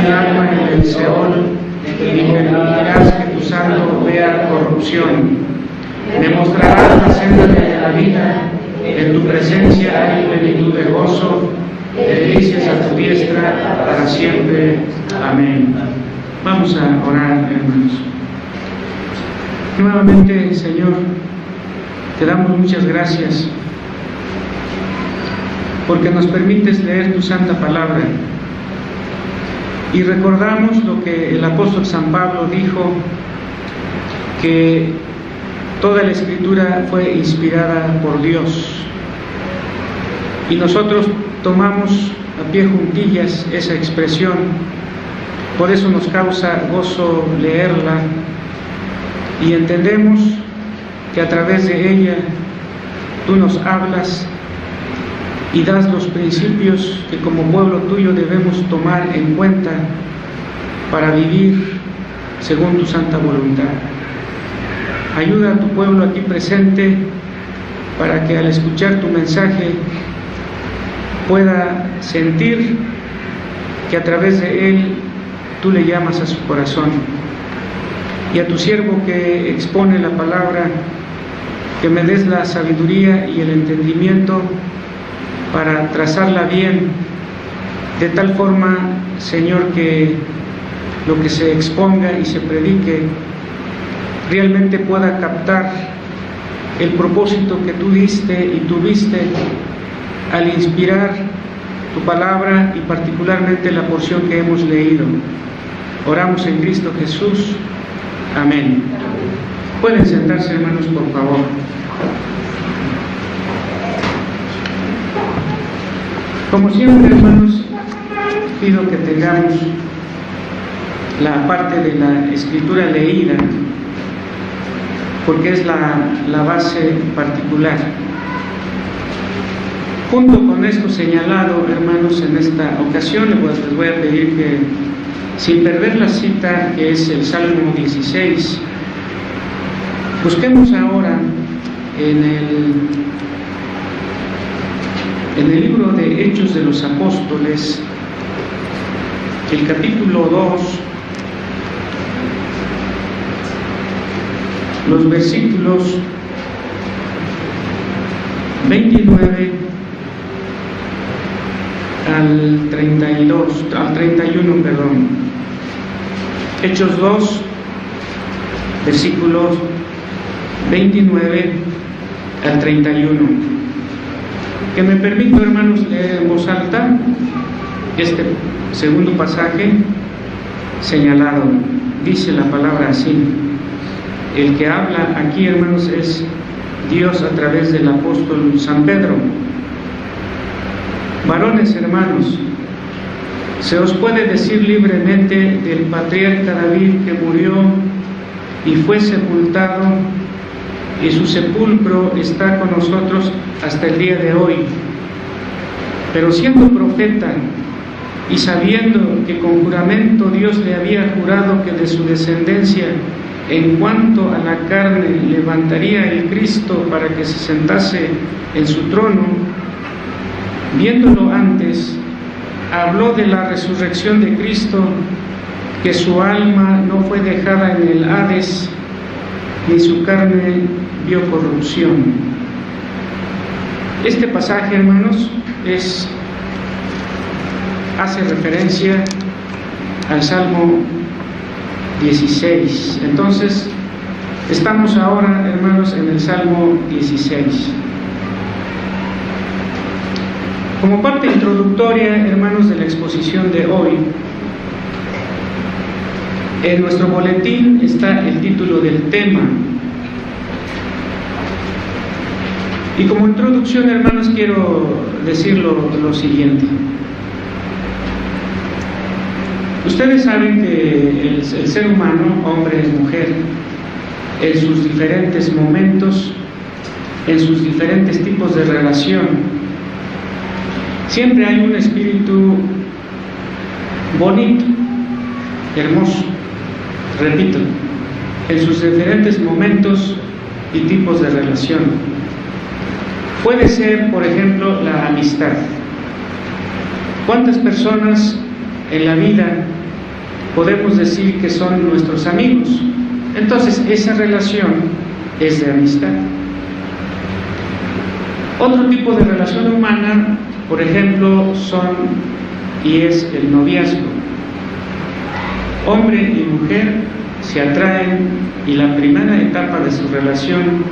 el alma en el Seol, ni permitirás que tu santo vea corrupción. Me mostrarás la senda de la vida, en tu presencia hay plenitud de gozo, delicias a tu diestra para siempre. Amén. Vamos a orar, hermanos. Nuevamente, Señor, te damos muchas gracias porque nos permites leer tu santa palabra y recordamos lo que el apóstol San Pablo dijo, que toda la Escritura fue inspirada por Dios, y nosotros tomamos a pie juntillas esa expresión. Por eso nos causa gozo leerla y entendemos que a través de ella tú nos hablas y das los principios que como pueblo tuyo debemos tomar en cuenta para vivir según tu santa voluntad. Ayuda a tu pueblo aquí presente para que al escuchar tu mensaje pueda sentir que a través de él tú le llamas a su corazón, y a tu siervo que expone la palabra, que me des la sabiduría y el entendimiento para trazarla bien, de tal forma, Señor, que lo que se exponga y se predique realmente pueda captar el propósito que tú diste y tuviste al inspirar tu palabra y particularmente la porción que hemos leído. Oramos en Cristo Jesús. Amén. Pueden sentarse, hermanos, por favor. Como siempre, hermanos, pido que tengamos la parte de la escritura leída, porque es la base particular. Junto con esto señalado, hermanos, en esta ocasión les voy a pedir que, sin perder la cita, que es el Salmo 16, busquemos ahora en el libro de Hechos de los Apóstoles, el capítulo 2, los versículos 29 al 31, Hechos 2, versículos 29 al 31. Que me permito, hermanos, leer en voz alta este segundo pasaje señalado. Dice la palabra así. El que habla aquí, hermanos, es Dios a través del apóstol San Pedro. Varones, hermanos, se os puede decir libremente del patriarca David, que murió y fue sepultado, y su sepulcro está con nosotros hasta el día de hoy. Pero siendo profeta y sabiendo que con juramento Dios le había jurado que de su descendencia, en cuanto a la carne, levantaría el Cristo para que se sentase en su trono, viéndolo antes, habló de la resurrección de Cristo, que su alma no fue dejada en el Hades, ni su carne vio corrupción. Este pasaje, hermanos, hace referencia al Salmo 16. Entonces, estamos ahora, hermanos, en el Salmo 16. Como parte introductoria, hermanos, de la exposición de hoy, en nuestro boletín está el título del tema. Y como introducción, hermanos, quiero decir lo siguiente. Ustedes saben que el ser humano, hombre y mujer, en sus diferentes momentos, en sus diferentes tipos de relación, siempre hay un espíritu bonito, hermoso, repito, en sus diferentes momentos y tipos de relación. Puede ser, por ejemplo, la amistad. ¿Cuántas personas en la vida podemos decir que son nuestros amigos. Entonces, esa relación es de amistad. Otro tipo de relación humana, por ejemplo, es el noviazgo. Hombre y mujer se atraen y la primera etapa de su relación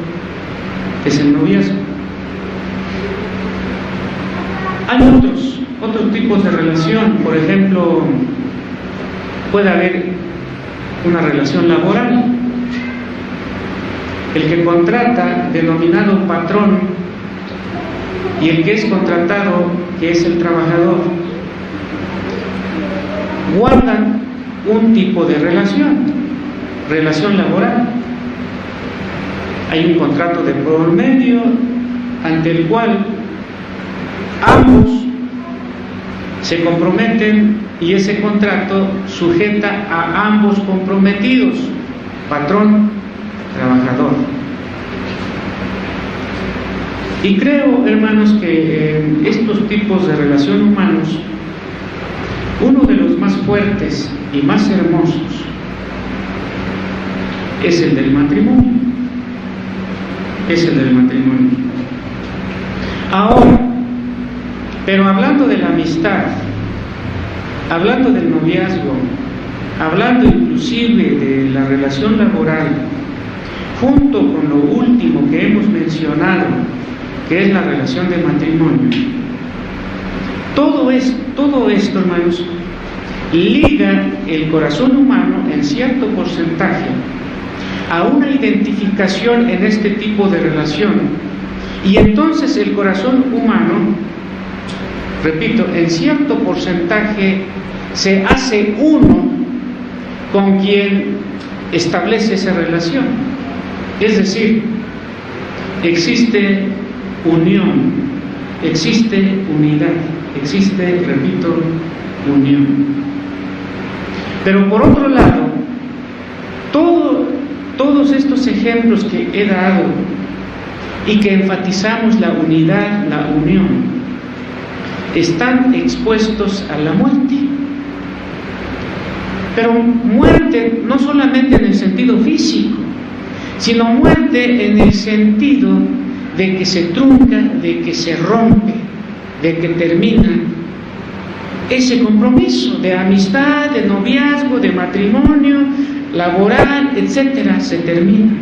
es el noviazgo. Hay otros tipos de relación. Por ejemplo, puede haber una relación laboral. El que contrata, denominado patrón, y el que es contratado, que es el trabajador, guardan un tipo de relación laboral. Hay un contrato de por medio ante el cual ambos se comprometen y ese contrato sujeta a ambos comprometidos, patrón, trabajador. Y creo, hermanos, que en estos tipos de relación humanos, uno de los más fuertes y más hermosos es el del matrimonio. Ahora, pero hablando de la amistad, hablando del noviazgo, hablando inclusive de la relación laboral, junto con lo último que hemos mencionado, que es la relación de matrimonio, todo esto, hermanos, liga el corazón humano en cierto porcentaje a una identificación en este tipo de relación, y entonces el corazón humano, repito, en cierto porcentaje se hace uno con quien establece esa relación. Es decir, existe unión, existe unidad, existe, repito, unión. Pero por otro lado, todos estos ejemplos que he dado y que enfatizamos la unidad, la unión, están expuestos a la muerte. Pero muerte no solamente en el sentido físico, sino muerte en el sentido de que se trunca, de que se rompe, de que termina ese compromiso de amistad, de noviazgo, de matrimonio, laboral, etcétera, se termina.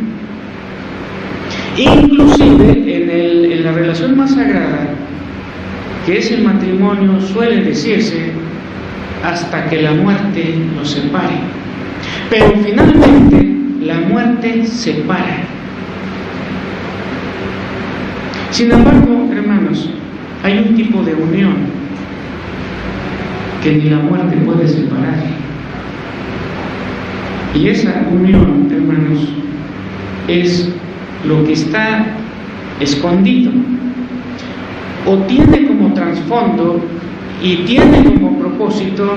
Inclusive en la relación más sagrada, que es el matrimonio, suele decirse hasta que la muerte los separe. Pero finalmente la muerte separa. Sin embargo, hermanos, hay un tipo de unión que ni la muerte puede separar. Y esa unión, hermanos, es lo que está escondido o tiene como trasfondo y tiene como propósito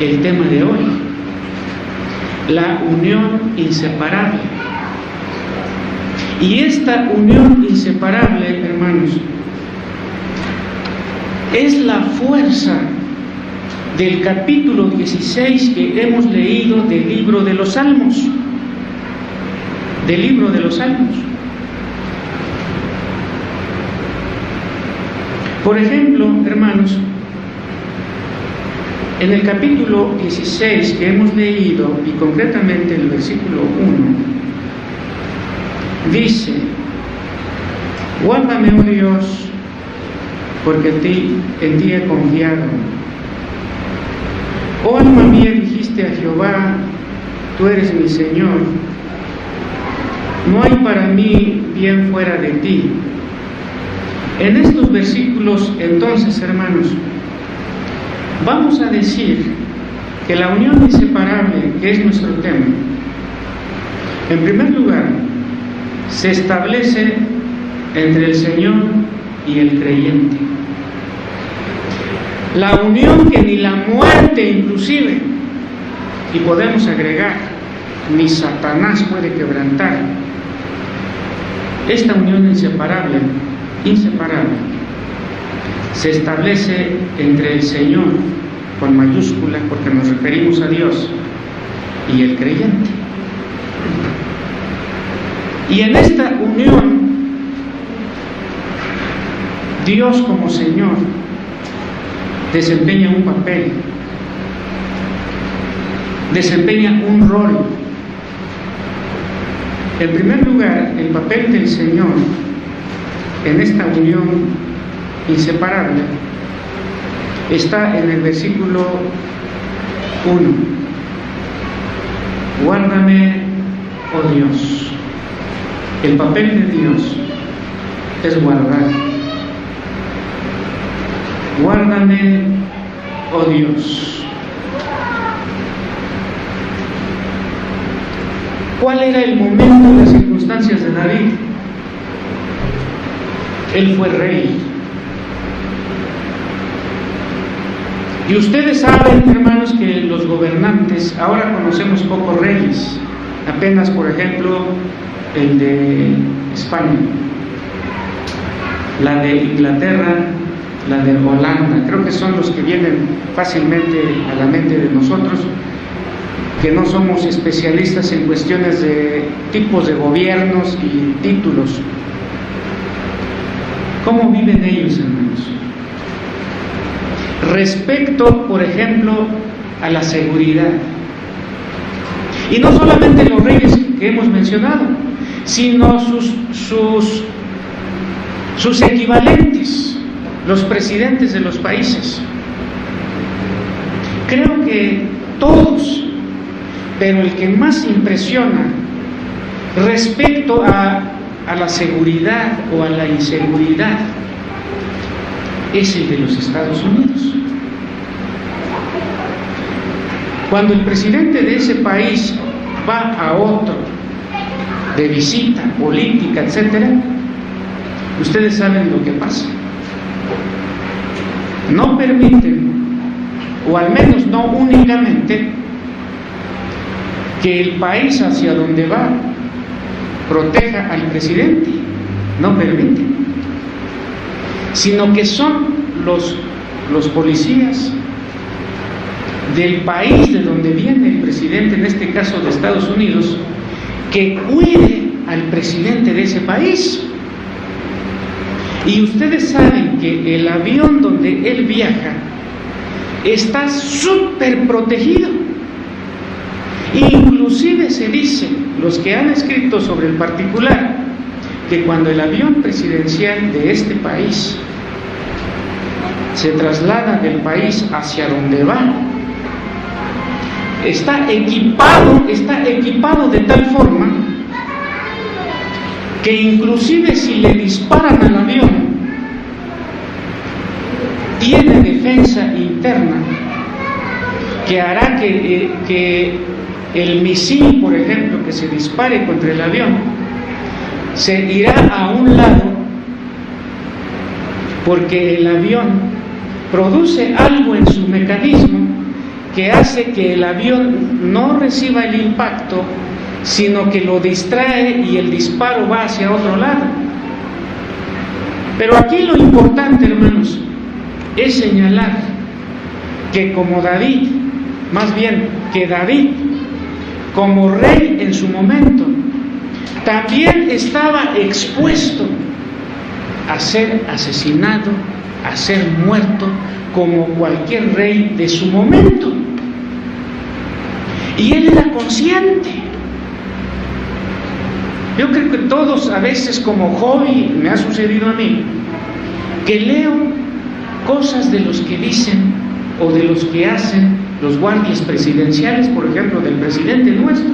el tema de hoy: la unión inseparable. Y esta unión inseparable, hermanos, es la fuerza del capítulo 16 que hemos leído del libro de los Salmos. Por ejemplo, hermanos, en el capítulo 16 que hemos leído, y concretamente el versículo 1, dice: guárdame, oh Dios, porque en ti he confiado. Oh alma mía, dijiste a Jehová, tú eres mi Señor. No hay para mí bien fuera de ti. En estos versículos, entonces, hermanos, vamos a decir que la unión inseparable, que es nuestro tema, en primer lugar, se establece entre el Señor y el creyente. La unión que ni la muerte inclusive, y podemos agregar, ni Satanás puede quebrantar. Esta unión inseparable, se establece entre el Señor con mayúscula, porque nos referimos a Dios, y el creyente. Y en esta unión, Dios como Señor desempeña un papel, desempeña un rol. En primer lugar, el papel del Señor en esta unión inseparable está en el versículo 1. Guárdame, oh Dios. El papel de Dios es guardar. Guárdame, oh Dios. ¿Cuál era el momento y las circunstancias de David? Él fue rey. Y ustedes saben, hermanos, que los gobernantes, ahora conocemos pocos reyes, apenas, por ejemplo, el de España, la de Inglaterra, la de Holanda, creo que son los que vienen fácilmente a la mente de nosotros, que no somos especialistas en cuestiones de tipos de gobiernos y títulos. ¿Cómo viven ellos, hermanos? Respecto, por ejemplo, a la seguridad. Y no solamente los reyes que hemos mencionado, sino sus equivalentes, los presidentes de los países. Creo que todos, pero el que más impresiona respecto a la seguridad o a la inseguridad es el de los Estados Unidos. Cuando el presidente de ese país va a otro de visita política, etcétera, ustedes saben lo que pasa. No permiten, o al menos no únicamente, que el país hacia donde va proteja al presidente, no permiten, sino que son los policías del país de donde viene el presidente, en este caso de Estados Unidos, que cuide al presidente de ese país. Y ustedes saben que el avión donde él viaja está súper protegido. Inclusive se dice, los que han escrito sobre el particular, que cuando el avión presidencial de este país se traslada del país hacia donde va, está equipado de tal forma que inclusive si le disparan al avión, tiene defensa interna que hará que el misil, por ejemplo, que se dispare contra el avión, se irá a un lado, porque el avión produce algo en su mecanismo que hace que el avión no reciba el impacto, sino que lo distrae y el disparo va hacia otro lado. Pero aquí lo importante, hermanos, es señalar que como David, más bien que David, como rey en su momento, también estaba expuesto a ser asesinado, a ser muerto, como cualquier rey de su momento. Y él era consciente. Yo creo que todos, a veces como hobby, me ha sucedido a mí, que leo cosas de los que dicen o de los que hacen los guardias presidenciales, por ejemplo, del presidente nuestro,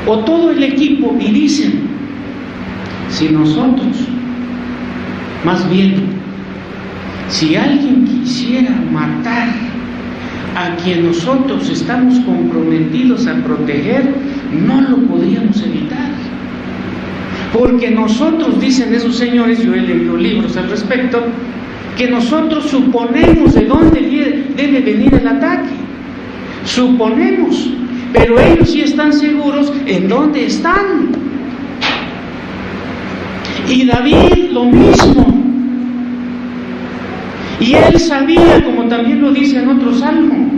o todo el equipo, y dicen, si nosotros, más bien, si alguien quisiera matar a quien nosotros estamos comprometidos a proteger, no lo podríamos evitar. Porque nosotros, dicen esos señores, yo he leído libros al respecto, que nosotros suponemos de dónde debe venir el ataque. Suponemos, pero ellos sí están seguros en dónde están. Y David lo mismo. Y él sabía, como también lo dice en otro salmo,